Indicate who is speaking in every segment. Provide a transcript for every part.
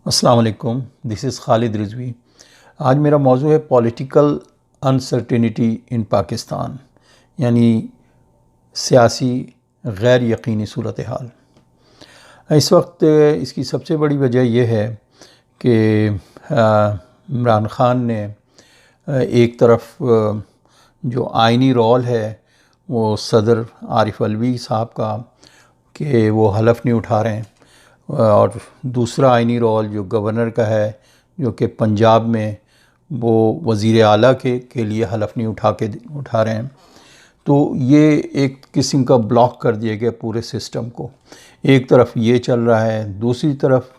Speaker 1: अस्सलाम वालेकुम, this is Khalid Rizvi. आज मेरा मौजू है पॉलिटिकल अनसर्टेनिटी इन पाकिस्तान, यानी सियासी गैर यकीनी सूरत हाल। इस वक्त इसकी सबसे बड़ी वजह यह है कि इमरान ख़ान ने एक तरफ जो आइनी रोल है वो सदर आरिफ अलवी साहब का कि वो हलफ नहीं उठा रहे हैं, और दूसरा आइनी रोल जो गवर्नर का है जो कि पंजाब में वो वज़ीर आला के लिए हलफ नहीं उठा रहे हैं। तो ये एक किस्म का ब्लॉक कर दिया गया पूरे सिस्टम को। एक तरफ ये चल रहा है, दूसरी तरफ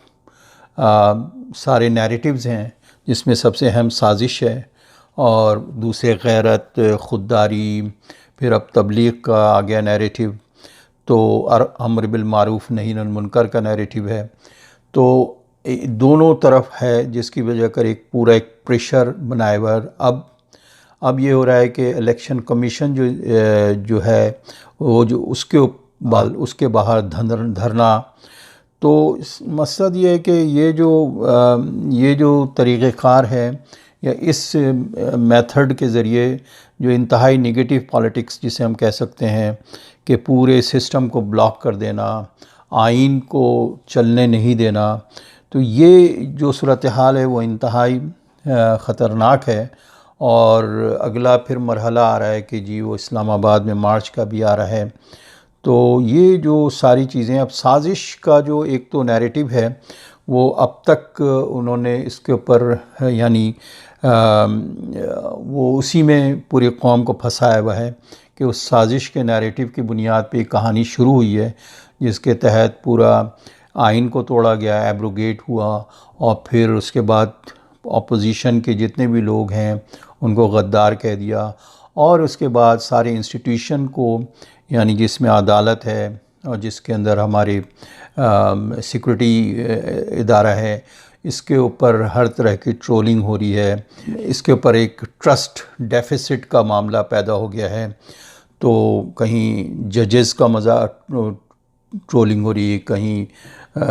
Speaker 1: सारे नैरेटिव्स हैं जिसमें सबसे अहम साजिश है, और दूसरे गैरत, खुददारी, फिर अब तबलीग का आ गया नैरेटिव, तो अम्र बिल मारूफ नही अनिल मुनकर का नैरेटिव है। तो दोनों तरफ है जिसकी वजह कर एक पूरा एक प्रेशर बनाए हुआ। अब ये हो रहा है कि इलेक्शन कमीशन जो है वो जो उसके बाहर धरना। तो मकसद ये है कि ये जो तरीक़ेकार है या इस मेथड के ज़रिए जो इंतहाई नेगेटिव पॉलिटिक्स जिसे हम कह सकते हैं कि पूरे सिस्टम को ब्लॉक कर देना, आइन को चलने नहीं देना, तो ये जो सूरत हाल है वो इंतहाई ख़तरनाक है। और अगला फिर मरहला आ रहा है कि जी वो इस्लामाबाद में मार्च का भी आ रहा है। तो ये जो सारी चीज़ें, अब साजिश का जो एक तो नैरेटिव है वो अब तक उन्होंने इसके ऊपर यानी वो उसी में पूरी कौम को फंसाया हुआ है कि उस साजिश के नैरेटिव की बुनियाद पे कहानी शुरू हुई है जिसके तहत पूरा आइन को तोड़ा गया, एब्रोगेट हुआ, और फिर उसके बाद अपोजिशन के जितने भी लोग हैं उनको गद्दार कह दिया, और उसके बाद सारे इंस्टीट्यूशन को यानी जिसमें अदालत है और जिसके अंदर हमारी सिक्योरिटी इदारा है, इसके ऊपर हर तरह की ट्रोलिंग हो रही है। इसके ऊपर एक ट्रस्ट डेफिसिट का मामला पैदा हो गया है। तो कहीं जजेस का ट्रोलिंग हो रही है, कहीं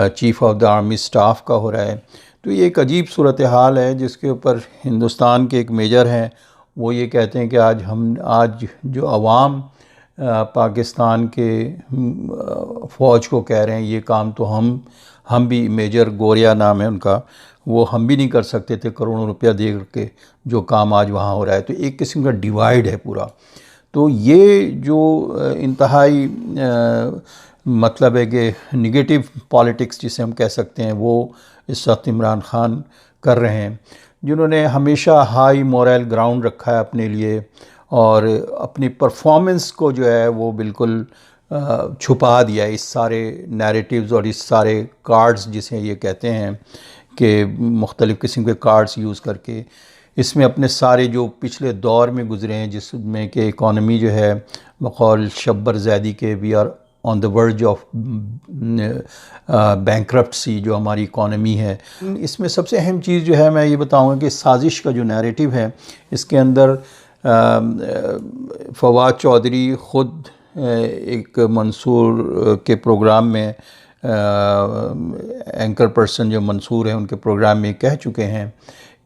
Speaker 1: chief of the army staff का हो रहा है। तो ये एक अजीब सूरत हाल है जिसके ऊपर हिंदुस्तान के एक मेजर हैं वो ये कहते हैं कि आज जो अवाम पाकिस्तान के फ़ौज को कह रहे हैं ये काम तो हम भी, मेजर गोरिया नाम है उनका, वो हम भी नहीं कर सकते थे करोड़ों रुपया दे के जो काम आज वहाँ हो रहा है। तो एक किस्म का डिवाइड है पूरा। तो ये जो इंतहाई मतलब है कि नेगेटिव पॉलिटिक्स जिसे हम कह सकते हैं वो इस वक्त इमरान ख़ान कर रहे हैं, जिन्होंने हमेशा हाई मोरल ग्राउंड रखा है अपने लिए, और अपनी परफॉर्मेंस को जो है वो बिल्कुल छुपा दिया है इस सारे नैरेटिव्स और इस सारे कार्ड्स जिसे ये कहते हैं कि मुख्तलिफ़ किस्म के कार्ड्स यूज़ करके इसमें अपने सारे जो पिछले दौर में गुज़रे हैं जिसमें कि इकॉनमी जो है बक़ौल शब्बर ज़ैदी के we are on the verge of bankruptcy जो हमारी इकॉनमी है। इसमें सबसे अहम चीज़ जो है मैं ये बताऊंगा कि साजिश का जो नैरेटिव है इसके अंदर फवाद चौधरी ख़ुद एक मंसूर के प्रोग्राम में एंकर पर्सन जो मंसूर है उनके प्रोग्राम में कह चुके हैं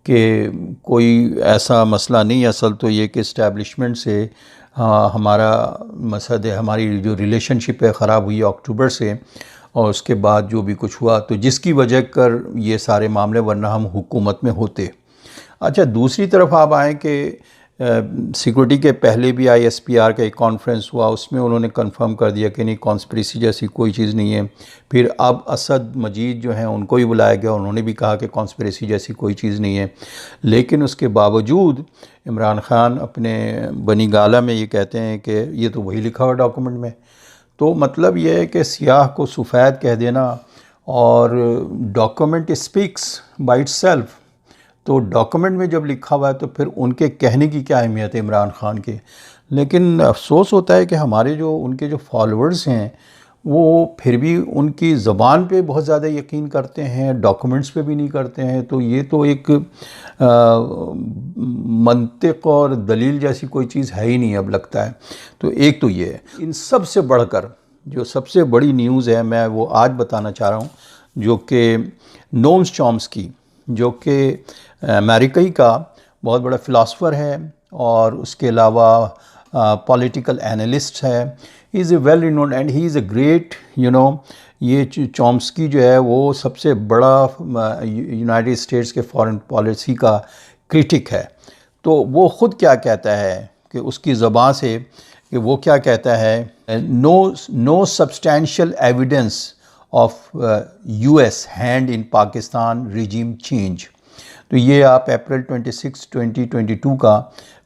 Speaker 1: कि कोई ऐसा मसला नहीं, असल तो ये कि इस्टेब्लिशमेंट से हमारा मसद है, हमारी जो रिलेशनशिप है ख़राब हुई अक्टूबर से, और उसके बाद जो भी कुछ हुआ तो जिसकी वजह कर ये सारे मामले, वरना हम हुकूमत में होते। अच्छा, दूसरी तरफ आप आएँ कि सिक्योरिटी के पहले भी ISPR का एक कॉन्फ्रेंस हुआ, उसमें उन्होंने कंफर्म कर दिया कि नहीं, कॉन्स्पिरेसी जैसी कोई चीज़ नहीं है। फिर अब असद मजीद जो हैं उनको भी बुलाया गया, उन्होंने भी कहा कि कॉन्स्पिरेसी जैसी कोई चीज़ नहीं है। लेकिन उसके बावजूद इमरान ख़ान अपने बनी गाला में ये कहते हैं कि ये तो वही लिखा हुआ डॉक्यूमेंट में। तो मतलब ये है कि सियाह को सफ़ेद कह देना, और डॉक्यूमेंट स्पीक्स बाय इटसेल्फ। तो डॉक्यूमेंट में जब लिखा हुआ है तो फिर उनके कहने की क्या अहमियत है इमरान ख़ान के। लेकिन अफसोस होता है कि हमारे जो उनके जो फॉलोअर्स हैं वो फिर भी उनकी ज़बान पे बहुत ज़्यादा यकीन करते हैं, डॉक्यूमेंट्स पे भी नहीं करते हैं। तो ये तो एक मंतिक और दलील जैसी कोई चीज़ है ही नहीं अब लगता है। तो एक तो ये है। इन सब से बढ़कर जो सबसे बड़ी न्यूज़ है मैं वो आज बताना चाह रहा हूँ, जो कि नोम चॉम्स्की, जो कि अमेरिकई का बहुत बड़ा फ़िलासफ़र है और उसके अलावा पॉलिटिकल एनालिस्ट है। He is a well renowned and he is a great ये चॉम्स्की जो है वो सबसे बड़ा यूनाइटेड स्टेट्स के फॉरेन पॉलिसी का क्रिटिक है। तो वो ख़ुद क्या कहता है कि उसकी ज़बान से कि वो क्या कहता है, no substantial evidence of US hand in Pakistan regime change. तो ये आप अप्रैल 26, 2022 का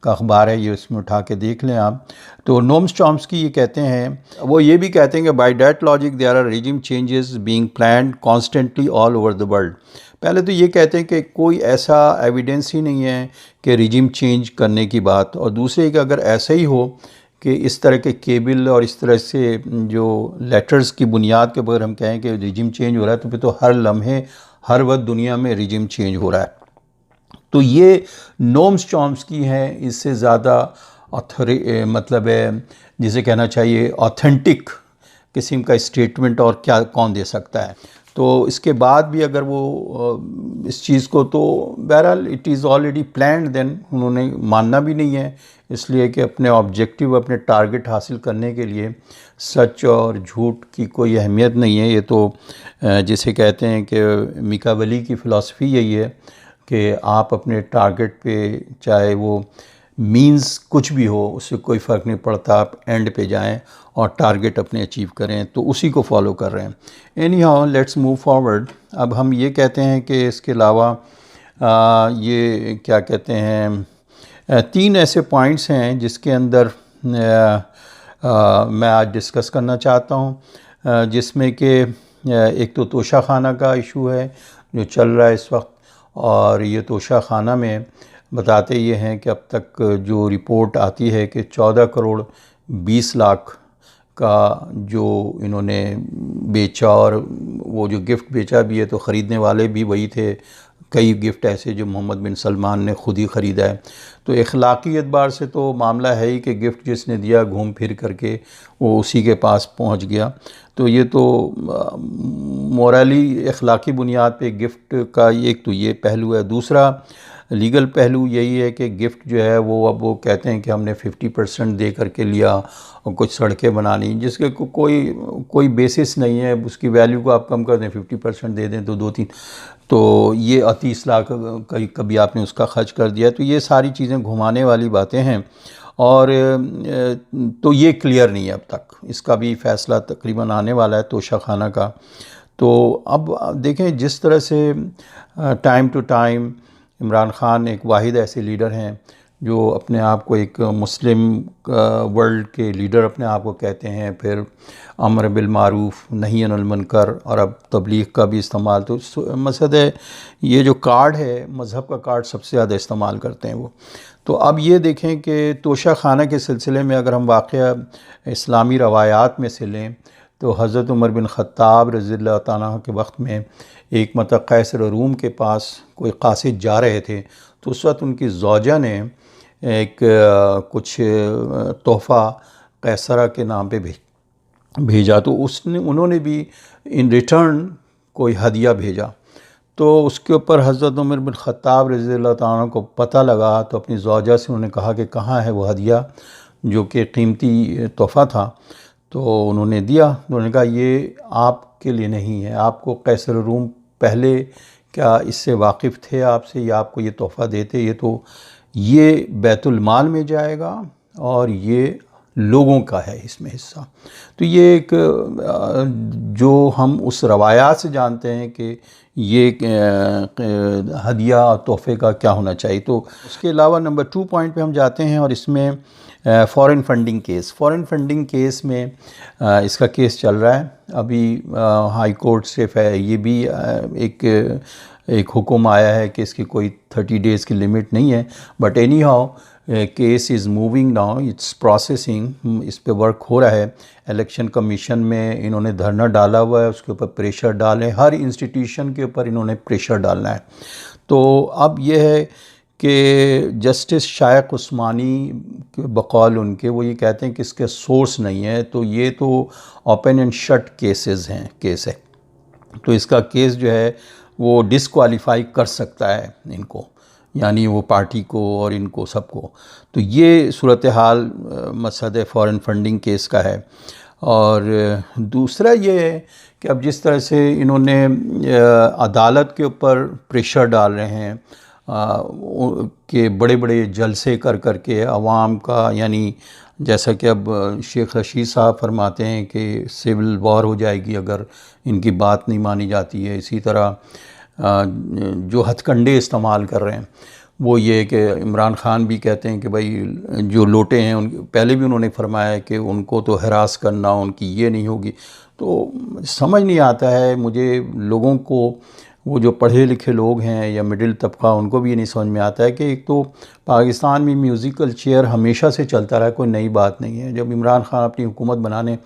Speaker 1: अखबार है, ये इसमें उठा के देख लें आप। तो नोम चॉम्स्की ये कहते हैं, वो ये भी कहते हैं कि by that logic there are regime changes being planned constantly all over the world. पहले तो ये कहते हैं कि कोई ऐसा एविडेंस ही नहीं है कि रिजीम चेंज करने की बात, और दूसरे कि अगर ऐसा ही हो कि इस तरह के केबल और इस तरह से जो लेटर्स की बुनियाद के ऊपर हम कहें कि रिजीम चेंज हो रहा है, तो फिर तो हर लम्हे हर वक्त दुनिया में रिजीम चेंज हो रहा है। तो ये नोम चॉम्स्की हैं, इससे ज़्यादा मतलब है जिसे कहना चाहिए ऑथेंटिक किस्म का स्टेटमेंट और क्या कौन दे सकता है। तो इसके बाद भी अगर वो इस चीज़ को, तो बहरहाल it is already planned, then उन्होंने मानना भी नहीं है, इसलिए कि अपने ऑब्जेक्टिव अपने टारगेट हासिल करने के लिए सच और झूठ की कोई अहमियत नहीं है। ये तो जिसे कहते हैं कि मिकावेली की फ़िलासफ़ी यही है कि आप अपने टारगेट पे चाहे वो मींस कुछ भी हो उससे कोई फ़र्क नहीं पड़ता, आप एंड पे जाएं और टारगेट अपने अचीव करें, तो उसी को फॉलो कर रहे हैं। Any how let's move forward. अब हम ये कहते हैं कि इसके अलावा ये क्या कहते हैं, 3 ऐसे पॉइंट्स हैं जिसके अंदर मैं आज डिस्कस करना चाहता हूँ, जिसमें कि एक तो तोशा खाना का इशू है जो चल रहा है इस वक्त, और ये तोशा खाना में बताते ये हैं कि अब तक जो रिपोर्ट आती है कि 14 करोड़ 20 लाख का जो इन्होंने बेचा, और वो जो गिफ्ट बेचा भी है तो ख़रीदने वाले भी वही थे, कई गिफ्ट ऐसे जो मोहम्मद बिन सलमान ने ख़ुद ही ख़रीदा है। तो अखलाकी एतबार से तो मामला है ही कि गिफ्ट जिसने दिया घूम फिर करके वो उसी के पास पहुंच गया। तो ये तो मोरली अखलाकी बुनियाद पे गिफ्ट का एक तो ये पहलू है। दूसरा लीगल पहलू यही है कि गिफ्ट जो है वो अब वो कहते हैं कि हमने 50% दे करके लिया और कुछ सड़कें बनानी, जिसके कोई बेसिस नहीं है, उसकी वैल्यू को आप कम कर दें, 50% दे दें तो 2-3, तो ये 30 लाख कभी आपने उसका खर्च कर दिया। तो ये सारी चीज़ें घुमाने वाली बातें हैं, और तो ये क्लियर नहीं है अब तक, इसका भी फ़ैसला तकरीबन आने वाला है तोशा खाना का। तो अब देखें जिस तरह से time to time Imran Khan एक वाहिद ऐसे लीडर हैं जो अपने आप को एक मुस्लिम वर्ल्ड के लीडर अपने आप को कहते हैं, फिर अम्र बिल मारूफ नही अनिल मुनकर, और अब तबलीग का भी इस्तेमाल। तो मकसद है ये जो कार्ड है मज़हब का कार्ड सबसे ज़्यादा इस्तेमाल करते हैं वो। तो अब ये देखें कि तोशा खाना के सिलसिले में अगर हम वाक़या इस्लामी रवायात में से लें तो हज़रत उमर बिन ख़त्ताब रज़ियल्लाहु तआला अन्हु के वक्त में एक मतलब कैसर रूम के पास कोई कासिद जा रहे थे, तो उस वक्त उनकी ज़ौजा ने एक कुछ तोहफ़ा कैसरा के नाम पे भेजा, तो उन्होंने भी इन रिटर्न कोई हदिया भेजा। तो उसके ऊपर हज़रत उमर बिन ख़त्ताब रज़ियल्लाहु तआला अन्हु को पता लगा, तो अपनी ज़ौजा से उन्होंने कहा कि कहाँ है वो हदिया जो कि कीमती तोहफ़ा था। तो उन्होंने दिया, उन्होंने कहा ये आपके लिए नहीं है, आपको कैसर रूम पहले क्या इससे वाकिफ़ थे आपसे, या आपको ये तोहफ़ा देते, ये बैतुल माल में जाएगा और ये लोगों का है इसमें हिस्सा। तो ये एक जो हम उस रवायात से जानते हैं कि ये हदिया और तोहफ़े का क्या होना चाहिए। तो उसके अलावा नंबर 2 पॉइंट पे हम जाते हैं, और इसमें फ़ॉरेन फंडिंग केस में इसका केस चल रहा है अभी। हाई कोर्ट से ये भी एक हुक्म आया है कि इसकी कोई 30 डेज़ की लिमिट नहीं है, but any how case is moving now, it's processing, इस पे वर्क हो रहा है। इलेक्शन कमीशन में इन्होंने धरना डाला हुआ है, उसके ऊपर प्रेशर डालें, हर इंस्टीट्यूशन के ऊपर इन्होंने प्रेशर डालना है। तो अब यह है कि जस्टिस शायक उस्मानी के बकौल उनके, वो ये कहते हैं कि इसके सोर्स नहीं है, तो ये तो ओपन एंड शट केस है। तो इसका केस जो है वो डिसक्वालीफाई कर सकता है इनको, यानी वो पार्टी को और इनको सबको। तो ये सूरत हाल मसद फ़ॉरेन फंडिंग केस का है। और दूसरा ये है कि अब जिस तरह से इन्होंने अदालत के ऊपर प्रेशर डाल रहे हैं कि बड़े बड़े जलसे कर कर के अवाम का, यानी जैसा कि अब शेख रशीद साहब फरमाते हैं कि सिविल वॉर हो जाएगी अगर इनकी बात नहीं मानी जाती है। इसी तरह जो हथकंडे इस्तेमाल कर रहे हैं वो ये कि इमरान ख़ान भी कहते हैं कि भाई जो लोटे हैं उन, पहले भी उन्होंने फरमाया कि उनको तो हरास करना, उनकी ये नहीं होगी। तो समझ नहीं आता है मुझे लोगों को, वो जो पढ़े लिखे लोग हैं या मिडिल तबका, उनको भी ये नहीं समझ में आता है कि एक तो पाकिस्तान में म्यूज़िकल चेयर हमेशा से चलता रहा, कोई नई बात नहीं है। जब इमरान ख़ान अपनी हुकूमत बनाने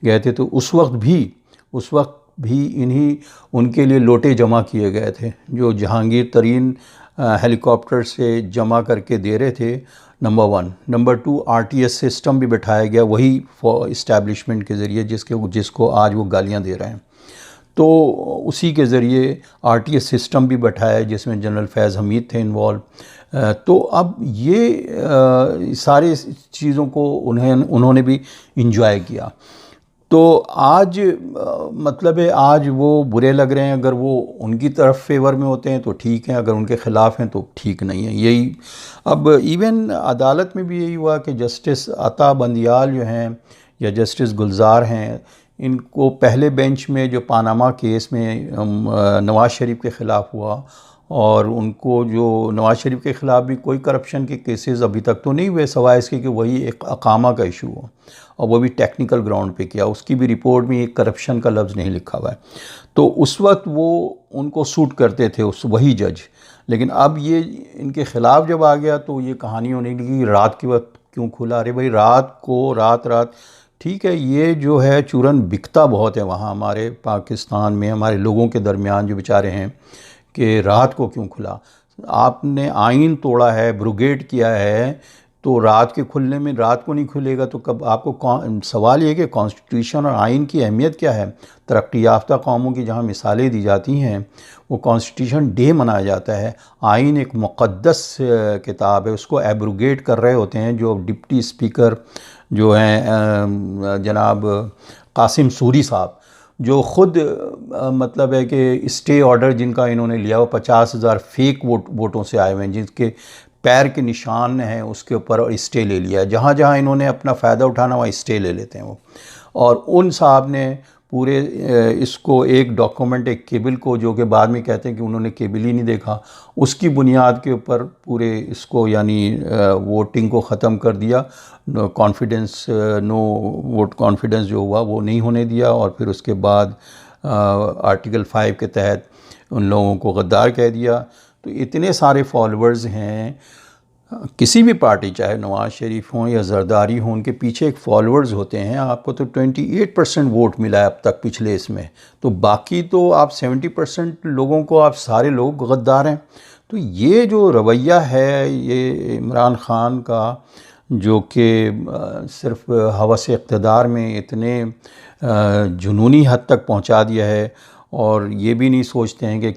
Speaker 1: गए थे तो उस वक्त भी इन्हीं उनके लिए लोटे जमा किए गए थे, जो जहांगीर तरीन हेलीकॉप्टर से जमा करके दे रहे थे, नंबर 1। नंबर 2, RTS सिस्टम भी बिठाया गया वही इस्टेब्लिशमेंट के ज़रिए जिसको आज वो गालियाँ दे रहे हैं। तो उसी के ज़रिए RTS सिस्टम भी बैठाया जिसमें जनरल फैज़ हमीद थे इन्वॉल्व। तो अब ये सारे चीज़ों को उन्होंने भी इंजॉय किया। तो आज मतलब है आज वो बुरे लग रहे हैं, अगर वो उनकी तरफ फेवर में होते हैं तो ठीक है, अगर उनके ख़िलाफ़ हैं तो ठीक नहीं है। यही अब इवन अदालत में भी यही हुआ कि जस्टिस अता बंदियाल जो हैं या जस्टिस गुलजार हैं, इनको पहले बेंच में जो पानामा केस में नवाज़ शरीफ के ख़िलाफ़ हुआ, और उनको जो नवाज़ शरीफ के ख़िलाफ़ भी कोई करप्शन के केसेस अभी तक तो नहीं हुए, सवाए इसके कि वही एक अकामा का इशू हो, और वो भी टेक्निकल ग्राउंड पे किया। उसकी भी रिपोर्ट में एक करप्शन का लफ्ज़ नहीं लिखा हुआ है। तो उस वक्त वो उनको सूट करते थे वही जज। लेकिन अब ये इनके ख़िलाफ़ जब आ गया तो ये कहानी होने लगी रात के वक्त क्यों खुला। अरे भाई रात ठीक है, ये जो है चूरन बिकता बहुत है वहाँ हमारे पाकिस्तान में, हमारे लोगों के दरमियान जो बेचारे हैं, कि रात को क्यों खुला। आपने आइन तोड़ा है, ब्रुगेड किया है, तो रात के खुलने में रात को नहीं खुलेगा तो कब आपको। सवाल ये कि कॉन्स्टिट्यूशन और आइन की अहमियत क्या है। तरक्की याफ्ता कौमों की जहाँ मिसालें दी जाती हैं वो कॉन्स्टिट्यूशन डे मनाया जाता है। आइन एक मुक़द्दस किताब है, उसको एब्रोगेट कर रहे होते हैं जो डिप्टी स्पीकर जो हैं जनाब कासिम सूरी साहब, जो ख़ुद मतलब है कि स्टे ऑर्डर जिनका इन्होंने लिया वो 50,000 फेक वोटों से आए हुए हैं, जिनके पैर के निशान हैं उसके ऊपर, और स्टे ले लिया। जहाँ जहाँ इन्होंने अपना फ़ायदा उठाना वहाँ स्टे ले लेते हैं वो। और उन साहब ने पूरे इसको एक डॉक्यूमेंट, एक केबल को, जो कि बाद में कहते हैं कि उन्होंने केबल ही नहीं देखा, उसकी बुनियाद के ऊपर पूरे इसको यानी वोटिंग को ख़त्म कर दिया। कॉन्फिडेंस नो वोट कॉन्फिडेंस जो हुआ वो नहीं होने दिया, और फिर उसके बाद आर्टिकल 5 के तहत उन लोगों को गद्दार कह दिया। तो इतने सारे फॉलोअर्स हैं किसी भी पार्टी, चाहे नवाज़ शरीफ हों या जरदारी हों, उनके पीछे एक फॉलोअर्स होते हैं। आपको तो 28% वोट मिला है अब तक पिछले इसमें, तो बाकी तो आप 70% लोगों को, आप सारे लोग गद्दार हैं। तो ये जो रवैया है ये इमरान ख़ान का, जो कि सिर्फ हवस इक़्तिदार में इतने जुनूनी हद तक पहुंचा दिया है, और ये भी नहीं सोचते हैं कि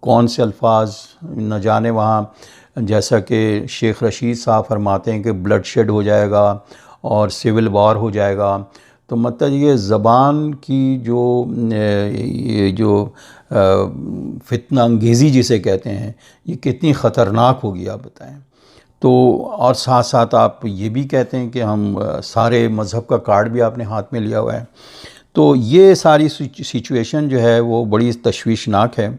Speaker 1: कौन से अल्फाज न जाने वहाँ, जैसा कि शेख रशीद साहब फरमाते हैं कि ब्लड शेड हो जाएगा और सिविल वॉर हो जाएगा। तो मतलब ये ज़बान की ये जो फितना अंगेज़ी जिसे कहते हैं, ये कितनी ख़तरनाक होगी आप बताएं। तो और साथ साथ आप ये भी कहते हैं कि हम सारे मज़हब का कार्ड भी आपने हाथ में लिया हुआ है। तो ये सारी सिचुएशन जो है वो बड़ी तशवीशनाक है।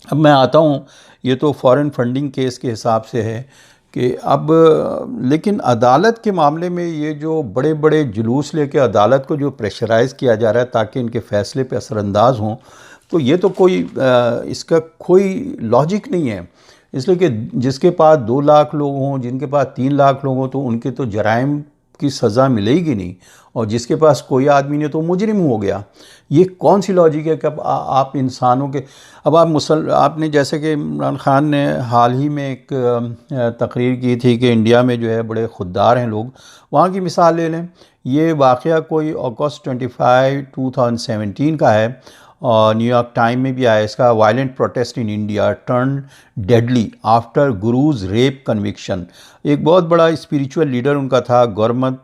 Speaker 1: अब मैं आता हूँ, ये तो फ़ॉरेन फंडिंग केस के हिसाब से है कि अब, लेकिन अदालत के मामले में ये जो बड़े बड़े जुलूस लेके अदालत को जो प्रेशराइज़ किया जा रहा है ताकि इनके फ़ैसले पे असरअंदाज हों, तो ये तो कोई इसका कोई लॉजिक नहीं है। इसलिए कि जिसके पास 2 लाख लोग हों, जिनके पास 3 लाख लोग हों, तो उनके तो जराइम की सज़ा मिलेगी नहीं, और जिसके पास कोई आदमी नहीं तो मुजरिम हो गया। ये कौन सी लॉजिक है कि अब आप इंसानों के, अब आपने जैसे कि इमरान ख़ान ने हाल ही में एक तकरीर की थी कि इंडिया में जो है बड़े खुददार हैं लोग, वहाँ की मिसाल ले लें। ये वाक़या कोई अगस्त 25, 2017 का है, और न्यूयॉर्क टाइम में भी आया इसका, violent protest in India turn deadly after guru's rape conviction. एक बहुत बड़ा स्पिरिचुअल लीडर उनका था गुरमत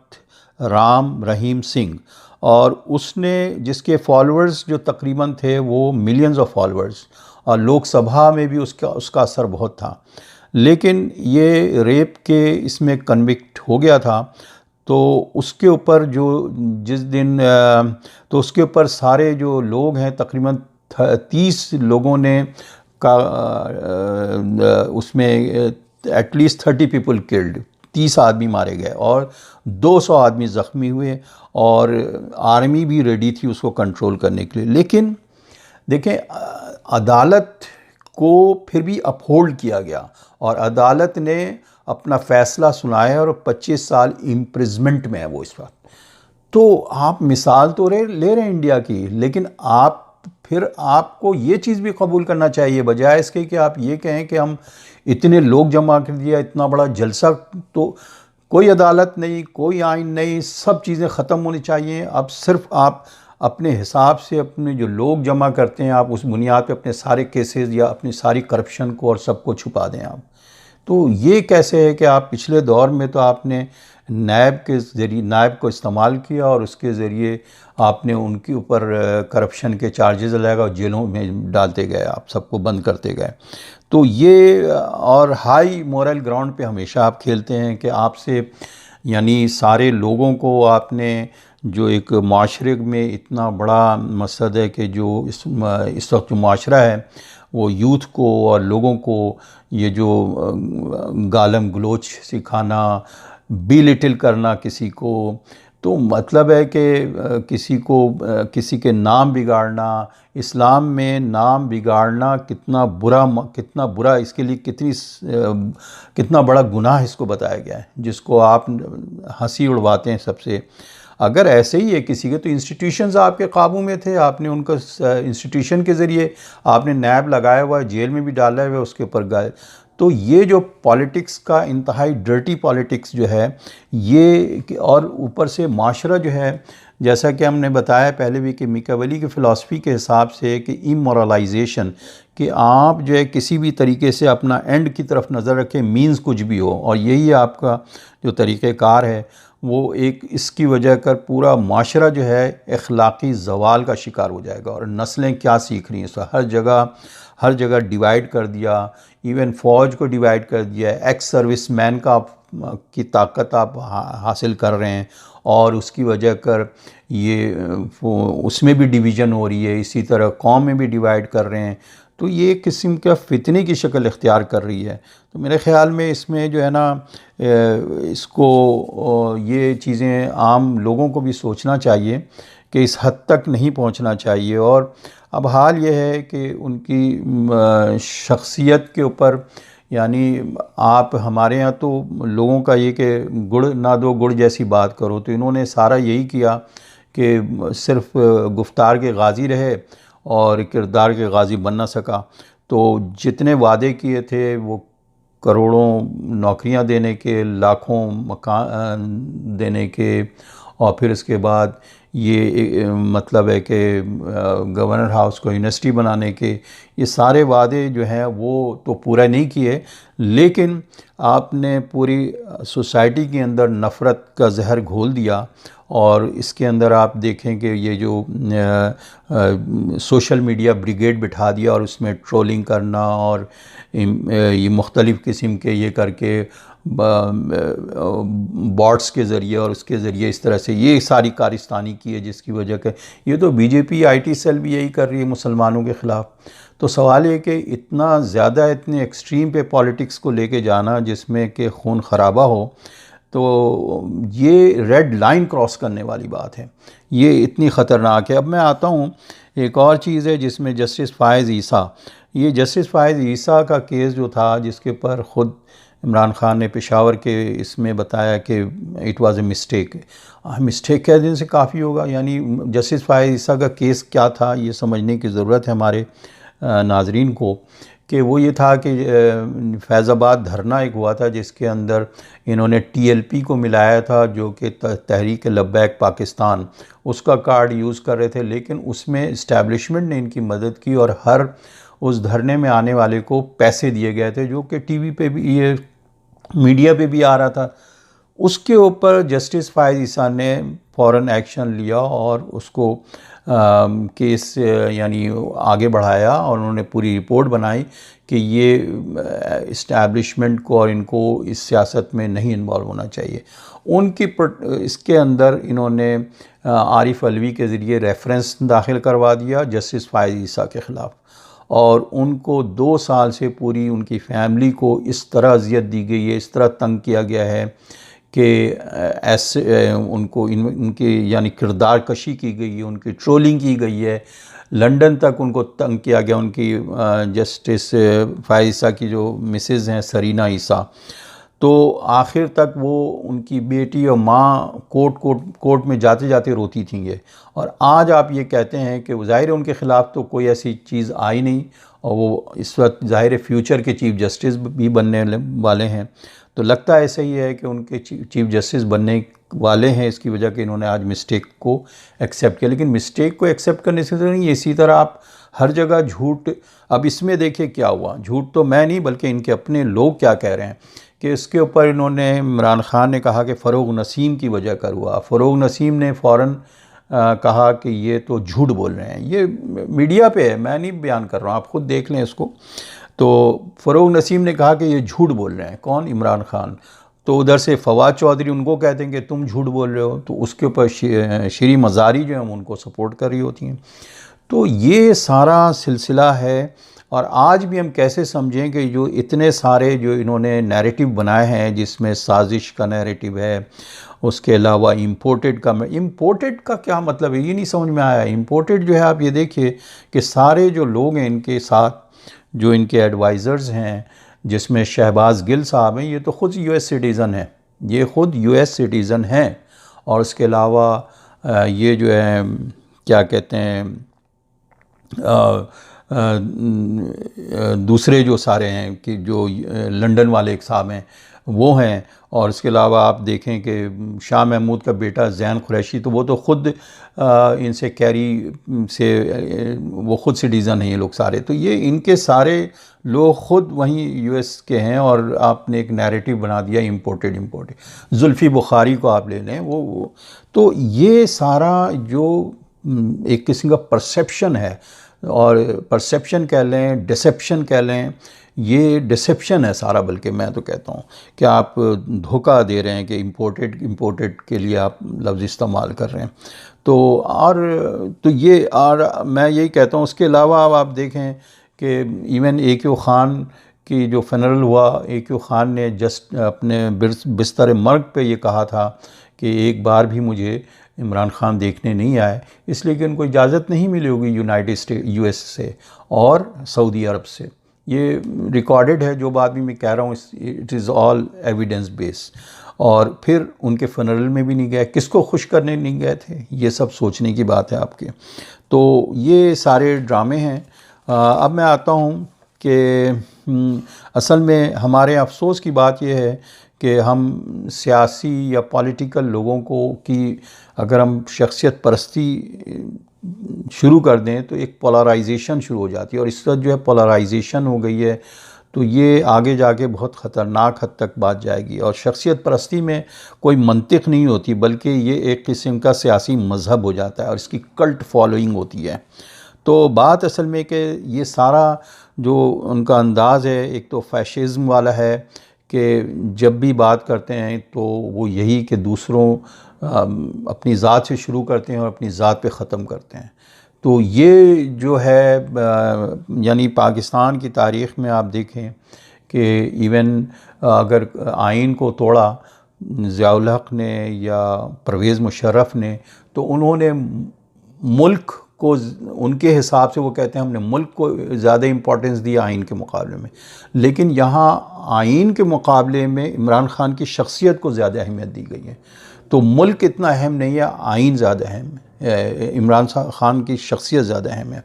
Speaker 1: राम रहीम सिंह, और उसने जिसके फॉलोअर्स जो तकरीबन थे वो मिलियंस ऑफ फॉलोअर्स, और लोकसभा में भी उसका असर बहुत था। लेकिन ये रेप के इसमें कन्विक्ट हो गया था, तो उसके ऊपर जो जिस दिन तो उसके ऊपर सारे जो लोग हैं तकरीबन 30 लोगों ने का उसमें एटलीस्ट 30 पीपल किल्ड, 30 आदमी मारे गए और 200 आदमी ज़ख्मी हुए, और आर्मी भी रेडी थी उसको कंट्रोल करने के लिए। लेकिन देखें, अदालत को फिर भी अपहोल्ड किया गया और अदालत ने अपना फ़ैसला सुनाया और 25 साल इम्प्रिजमेंट में है वो इस वक्त। तो आप मिसाल तो ले रहे हैं इंडिया की, लेकिन आपको ये चीज़ भी कबूल करना चाहिए, बजाय इसके कि आप ये कहें कि हम इतने लोग जमा कर दिया, इतना बड़ा जलसा, तो कोई अदालत नहीं, कोई आइन नहीं, सब चीज़ें ख़त्म होनी चाहिए। अब सिर्फ आप अपने हिसाब से अपने जो लोग जमा करते हैं, आप उस बुनियाद पे अपने सारे केसेस या अपनी सारी करप्शन को और सबको छुपा दें आप। तो ये कैसे है कि आप पिछले दौर में तो आपने नायब के ज़रिए नायब को इस्तेमाल किया और उसके ज़रिए आपने उनके ऊपर करप्शन के चार्जेस लगाए और जेलों में डालते गए, आप सबको बंद करते गए। तो ये और हाई मोरल ग्राउंड पे हमेशा आप खेलते हैं कि आपसे यानी सारे लोगों को आपने जो एक माशरे में इतना बड़ा मकसद है कि जो इस वक्त जो माशरा है वो यूथ को और लोगों को ये जो गालम गलोच सिखाना, बिलिटिल करना किसी को, तो मतलब है कि किसी के नाम बिगाड़ना, इस्लाम में नाम बिगाड़ना कितना बुरा, इसके लिए कितना बड़ा गुनाह इसको बताया गया है, जिसको आप हंसी उड़वाते हैं सबसे। अगर ऐसे ही है किसी के, तो इंस्टीट्यूशंस आपके काबू में थे, आपने उनको इंस्टीट्यूशन के ज़रिए आपने नैब लगाया हुआ है, जेल में भी डाला हुआ है, उसके ऊपर गए। तो ये जो पॉलिटिक्स का इंतहाई डर्टी पॉलिटिक्स जो है ये, और ऊपर से माशरा जो है, जैसा कि हमने बताया पहले भी कि मिकावेली की फ़िलासफ़ी के हिसाब से कि इमोरलाइजेशन, कि आप जो है किसी भी तरीके से अपना एंड की तरफ नज़र रखें, मीन्स कुछ भी हो, और यही आपका जो तरीक़ेकार है वो एक इसकी वजह कर पूरा माशरा जो है अखलाक़ी ज़वाल का शिकार हो जाएगा। और नस्लें क्या सीख रही हैं, सो हर जगह डिवाइड कर दिया, इवन फ़ौज को डिवाइड कर दिया, एक्स सर्विस मैन की ताकत आप हासिल कर रहे हैं, और उसकी वजह कर ये उसमें भी डिवीज़न हो रही है, इसी तरह कौम में भी डिवाइड कर रहे हैं। तो ये एक किस्म का फितने की शक्ल इख्तियार कर रही है। तो मेरे ख़्याल में इसमें जो है ना, इसको ये चीज़ें आम लोगों को भी सोचना चाहिए कि इस हद तक नहीं पहुंचना चाहिए। और अब हाल ये है कि उनकी शख्सियत के ऊपर, यानी आप हमारे यहाँ तो लोगों का ये कि गुड़ ना दो गुड़ जैसी बात करो, तो इन्होंने सारा यही किया कि सिर्फ गुफ्तार के गाज़ी रहे और किरदार के गाज़ी बन ना सका। तो जितने वादे किए थे वो करोड़ों नौकरियां देने के, लाखों मकान देने के, और फिर इसके बाद ये मतलब है कि गवर्नर हाउस को यूनिवर्सिटी बनाने के, ये सारे वादे जो हैं वो तो पूरा नहीं किए, लेकिन आपने पूरी सोसाइटी के अंदर नफ़रत का जहर घोल दिया। और इसके अंदर आप देखें कि ये जो सोशल मीडिया ब्रिगेड बिठा दिया और उसमें ट्रोलिंग करना और ये मुख्तलिफ़ किस्म के ये करके बॉट्स के ज़रिए और उसके ज़रिए इस तरह से ये सारी कारिस्तानी की है, जिसकी वजह के ये तो बीजेपी IT सेल भी यही कर रही है मुसलमानों के ख़िलाफ़। तो सवाल ये कि इतना ज़्यादा इतने एक्सट्रीम पे पॉलिटिक्स को लेके जाना जिसमें कि खून खराबा हो, तो ये रेड लाइन क्रॉस करने वाली बात है, ये इतनी ख़तरनाक है। अब मैं आता हूँ, एक और चीज़ है जिसमें जस्टिस फ़ायज़ ईसा, ये जस्टिस फ़ायज़ ईसा का केस जो था, जिसके पर ख़ुद इमरान ख़ान ने पेशावर के इसमें बताया कि it was a mistake. Mistake कह देने से काफ़ी होगा, यानी जस्टिस फ़ायज़ ईसा का केस क्या था ये समझने की ज़रूरत है हमारे नाजरीन को कि वो ये था कि फैज़ाबाद धरना एक हुआ था जिसके अंदर इन्होंने TLP को मिलाया था, जो कि तहरीक लब्बैक पाकिस्तान, उसका कार्ड यूज़ कर रहे थे, लेकिन उसमें इस्टेब्लिशमेंट ने इनकी मदद की और हर उस धरने में आने वाले को पैसे दिए गए थे, जो कि टीवी पे भी, ये मीडिया पे भी आ रहा था। उसके ऊपर जस्टिस फ़ाइज़ ईसा ने फ़ौरन एक्शन लिया और उसको केस यानी आगे बढ़ाया और उन्होंने पूरी रिपोर्ट बनाई कि ये इस्टेब्लिशमेंट को और इनको इस सियासत में नहीं इन्वॉल्व होना चाहिए। उनकी इसके अंदर इन्होंने आरिफ अलवी के ज़रिए रेफरेंस दाखिल करवा दिया जस्टिस फ़ाइज़ ईसा के ख़िलाफ़, और उनको 2 साल से पूरी उनकी फैमिली को इस तरह अजियत दी गई है, इस तरह तंग किया गया है कि ऐसे उनको उनके यानी किरदार कशी की गई है, उनकी ट्रोलिंग की गई है, लंदन तक उनको तंग किया गया। उनकी जस्टिस फ़ाइज़ ईसा की जो मिसेज़ हैं सरीना ईसा, तो आखिर तक वो उनकी बेटी और माँ कोर्ट में जाते जाते रोती थी ये। और आज आप ये कहते हैं कि ज़ाहिर है उनके ख़िलाफ़ तो कोई ऐसी चीज़ आई नहीं, और वो इस वक्त ज़ाहिर है फ्यूचर के चीफ़ जस्टिस भी बनने वाले हैं, तो लगता ऐसा ही है कि उनके चीफ़ जस्टिस बनने वाले हैं, इसकी वजह कि इन्होंने आज मिस्टेक को एक्सेप्ट किया। लेकिन मिस्टेक को एक्सेप्ट करने से नहीं, इसी तरह आप हर जगह झूठ, अब इसमें देखिए क्या हुआ, झूठ तो मैं नहीं बल्कि इनके अपने लोग क्या कह रहे हैं कि इसके ऊपर इन्होंने, इमरान खान ने कहा कि फ़रोग़ नसीम की वजह कर हुआ। फ़रोग़ नसीम ने फ़ौरन कहा कि ये तो झूठ बोल रहे हैं, ये मीडिया पे है, मैं नहीं बयान कर रहा हूँ, आप ख़ुद देख लें इसको। तो फ़रोग़ नसीम ने कहा कि ये झूठ बोल रहे हैं, कौन? इमरान खान। तो उधर से फवाद चौधरी उनको कहते हैं कि तुम झूठ बोल रहे हो, तो उसके ऊपर श्री मज़ारी जो है उनको सपोर्ट कर रही होती हैं। तो ये सारा सिलसिला है, और आज भी हम कैसे समझें कि जो इतने सारे जो इन्होंने नैरेटिव बनाए हैं, जिसमें साजिश का नैरेटिव है, उसके अलावा इम्पोर्टेड का क्या मतलब है, ये नहीं समझ में आया। इम्पोर्टेड जो है, आप ये देखिए कि सारे जो लोग हैं इनके साथ, जो इनके एडवाइज़र्स हैं, जिसमें शहबाज गिल साहब हैं, ये तो ख़ुद US सिटीज़न हैं, ये ख़ुद US सिटीज़न हैं। और उसके अलावा ये जो है क्या कहते हैं, दूसरे जो सारे हैं कि जो लंदन वाले एक साहब हैं वो हैं। और इसके अलावा आप देखें कि शाह महमूद का बेटा ज़ैन कुरैशी, तो वो तो ख़ुद इनसे कैरी से, वो ख़ुद सिटीज़न हैं ये लोग सारे। तो ये इनके सारे लोग ख़ुद वहीं US के हैं, और आपने एक नैरेटिव बना दिया इम्पोर्टेड। जुल्फ़ी बुखारी को आप ले लें, वो तो ये सारा जो एक किस्म का परसेप्शन है, और परसेप्शन कह लें, डिसेप्शन कह लें, ये डिसेप्शन है सारा, बल्कि मैं तो कहता हूँ कि आप धोखा दे रहे हैं कि इम्पोर्टेड के लिए आप लफ्ज़ इस्तेमाल कर रहे हैं। तो ये, और मैं यही कहता हूँ। उसके अलावा अब आप देखें कि इवन AQ खान की जो फनरल हुआ, AQ खान ने जस्ट अपने बिस्तर मर्ग पे ये कहा था कि एक बार भी मुझे इमरान खान देखने नहीं आए, इसलिए कि उनको इजाज़त नहीं मिली होगी यूनाइटेड स्टेट US से और सऊदी अरब से। ये रिकॉर्डेड है, जो बात भी मैं कह रहा हूँ, it is all evidence base. और फिर उनके फनरल में भी नहीं गए, किसको खुश करने नहीं गए थे, ये सब सोचने की बात है आपके। तो ये सारे ड्रामे हैं। अब मैं आता हूँ कि असल में हमारे अफसोस की बात यह है कि हम सियासी या पॉलिटिकल लोगों को की अगर हम शख्सियत परस्ती शुरू कर दें तो एक पोलराइजेशन शुरू हो जाती है, और इस वक्त जो है पोलराइजेशन हो गई है, तो ये आगे जाके बहुत ख़तरनाक हद तक बात जाएगी। और शख्सियत परस्ती में कोई मंतिक नहीं होती, बल्कि ये एक किस्म का सियासी मज़हब हो जाता है, और इसकी कल्ट फॉलोइंग होती है। तो बात असल में कि ये सारा जो उनका अंदाज़ है, एक तो फैशिज़्म वाला है कि जब भी बात करते हैं तो वो यही कि दूसरों अपनी ज़ात से शुरू करते हैं और अपनी ज़ात पे ख़त्म करते हैं। तो ये जो है यानी पाकिस्तान की तारीख़ में आप देखें कि इवन अगर आइन को तोड़ा ज़ियाउल हक़ ने या परवेज़ मुशर्रफ ने, तो उन्होंने मुल्क को, उनके हिसाब से वो कहते हैं हमने मुल्क को ज़्यादा इम्पोर्टेंस दिया आइन के मुकाबले में, लेकिन यहाँ आइन के मुकाबले में इमरान खान की शख्सियत को ज़्यादा अहमियत दी गई है। तो मुल्क इतना अहम नहीं है, आइन ज़्यादा अहम है, इमरान खान की शख्सियत ज़्यादा अहम है।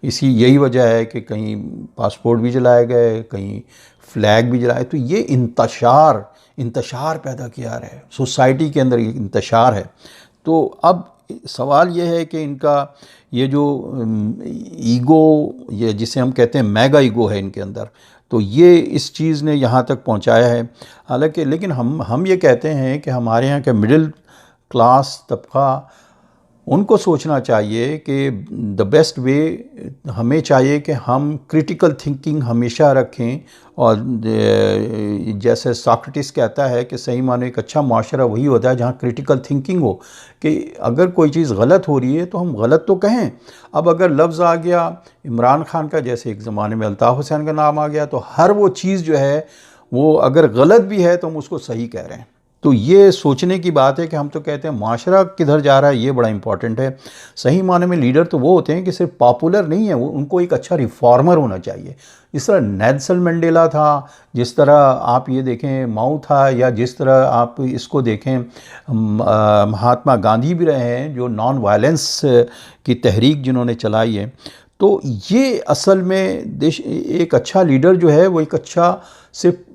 Speaker 1: यही वजह है कि कहीं पासपोर्ट भी जलाए गए, कहीं फ्लैग भी जलाए। तो ये इंतशार पैदा किया रहा है, सोसाइटी के अंदर ये इंतशार है। तो अब सवाल ये है कि इनका ये जो ईगो, ये जिसे हम कहते हैं मेगा ईगो है इनके अंदर, तो ये इस चीज़ ने यहाँ तक पहुँचाया है। हालांकि लेकिन हम ये कहते हैं कि हमारे यहाँ के मिडिल क्लास तबका, उनको सोचना चाहिए कि द बेस्ट वे, हमें चाहिए कि हम क्रिटिकल थिंकिंग हमेशा रखें। और जैसे सॉक्रेटिस कहता है कि सही मानो एक अच्छा माशरा वही होता है जहाँ क्रिटिकल थिंकिंग हो, कि अगर कोई चीज़ गलत हो रही है तो हम गलत तो कहें। अब अगर लफ्ज़ आ गया इमरान खान का, जैसे एक ज़माने में अल्ताफ़ हुसैन का नाम आ गया, तो हर वो चीज़ जो है वो अगर गलत भी है तो हम उसको सही कह रहे हैं। तो ये सोचने की बात है कि हम तो कहते हैं माशरा किधर जा रहा है, ये बड़ा इंपॉर्टेंट है। सही माने में लीडर तो वो होते हैं कि सिर्फ पॉपुलर नहीं है, वो उनको एक अच्छा रिफॉर्मर होना चाहिए। जिस तरह नेल्सन मंडेला था, जिस तरह आप ये देखें माओ था, या जिस तरह आप इसको देखें महात्मा गांधी भी रहे हैं, जो नॉन वायलेंस की तहरीक जिन्होंने चलाई है। तो ये असल में देश, एक अच्छा लीडर जो है वो एक अच्छा सिर्फ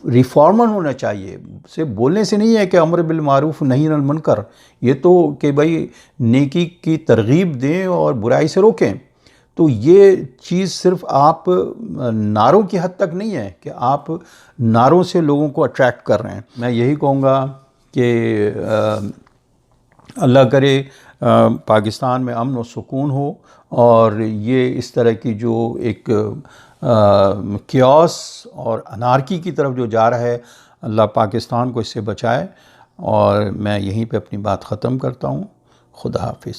Speaker 1: रिफॉर्मर होना चाहिए। सिर्फ बोलने से नहीं है कि अमर बिल मारूफ नही अनिल मुनकर, ये तो कि भाई नेकी की तरगीब दें और बुराई से रोकें। तो ये चीज़ सिर्फ आप नारों की हद तक नहीं है कि आप नारों से लोगों को अट्रैक्ट कर रहे हैं। मैं यही कहूँगा कि अल्लाह करे पाकिस्तान में अमन और सुकून हो, और ये इस तरह की जो एक क्यास और अनारकी की तरफ जो जा रहा है, अल्लाह पाकिस्तान को इससे बचाए। और मैं यहीं पे अपनी बात ख़त्म करता हूँ। खुदा हाफिज़।